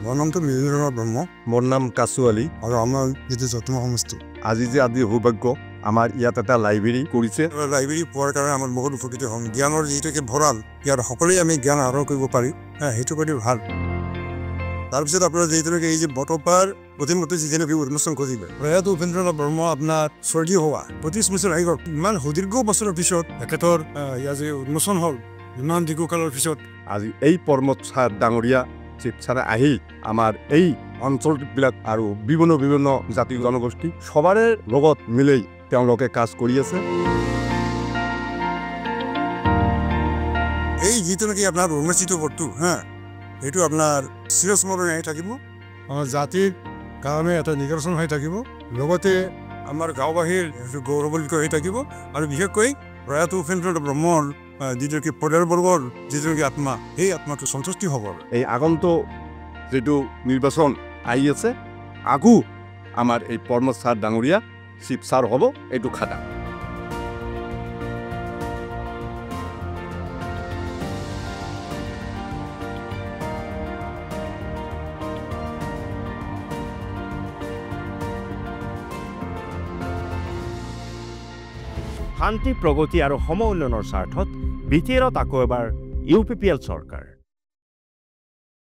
মোৰ নামটো মিলিন্দ্ৰ ব্ৰহ্ম মোৰ নাম কাছু আলী আৰু আমাৰ যিটো যত্ন সমষ্টি আজি সৌভাগ্য আমাৰ ইয়াত এটা লাইব্ৰেৰী কৰিছে লাইব্ৰেৰী পোৱাৰ কাৰণে আমাৰ বহুত উপকৃত হ'ম জ্ঞানৰ যিটো ভঁৰাল ইয়াত সকলোৱে আমি জ্ঞান আহৰণ কৰিব পাৰি সেইটো প্ৰতি ভাল তাৰপিছত আপোনাৰ যিহেতুকে এই যে বটপাৰ প্ৰথমতে যিজনে উন্মোচন কৰিলে প্ৰয়াত উপেন্দ্ৰনাথ ব্ৰহ্ম আপোনাৰ স্বৰ্গীয় হোৱা 25 বছৰ আহি গ'ল ইমান সুদীৰ্ঘ বছৰৰ পিছত তেখেতৰ ইয়াৰ যে উন্মোচন হ'ল ইমান দীৰ্ঘকালৰ পিছত আজি এই প্ৰমোদ ছাৰ ডাঙৰীয়া চিফ ছাৰে আহি আমাৰ এই অঞ্চলবিলাক আৰু বিভিন্ন জাতি জনগোষ্ঠী সবাৰে লগত মিলি তেওঁলোকে কাজ কৰি আছে এই যিটো নেকি আপোনাৰ উন্মোচিত বস্তু এইটো আপোনাৰ চিৰস্মৰণীয় হৈ থাকিব আমাৰ জাতিৰ কাৰণে এটা নিদৰ্শন হৈ থাকিব লগতে আমাৰ গাঁওবাসীৰ গৌৰৱান্বিত হৈ থাকিব আৰু বিশেষকৈ প্ৰয়াত উপেন্দ্ৰনাথ ব্ৰহ্মৰ যিটো কি পৰিয়ালবৰ্গৰ যিটো কি আত্মা সেই আত্মাটো সন্তুষ্টি হ'ব এই আগন্তুক যিটো নিৰ্বাচন আহি আছে আগু আমাৰ এই প্ৰমোদ ছাৰ ডাঙৰীয়া চিফ ছাৰ হ'ব এইটো খাটা শান্তি প্ৰগতি আৰু সম উন্নয়নৰ স্বাৰ্থত BTR আকৌ এবাৰ UPPL চৰকাৰ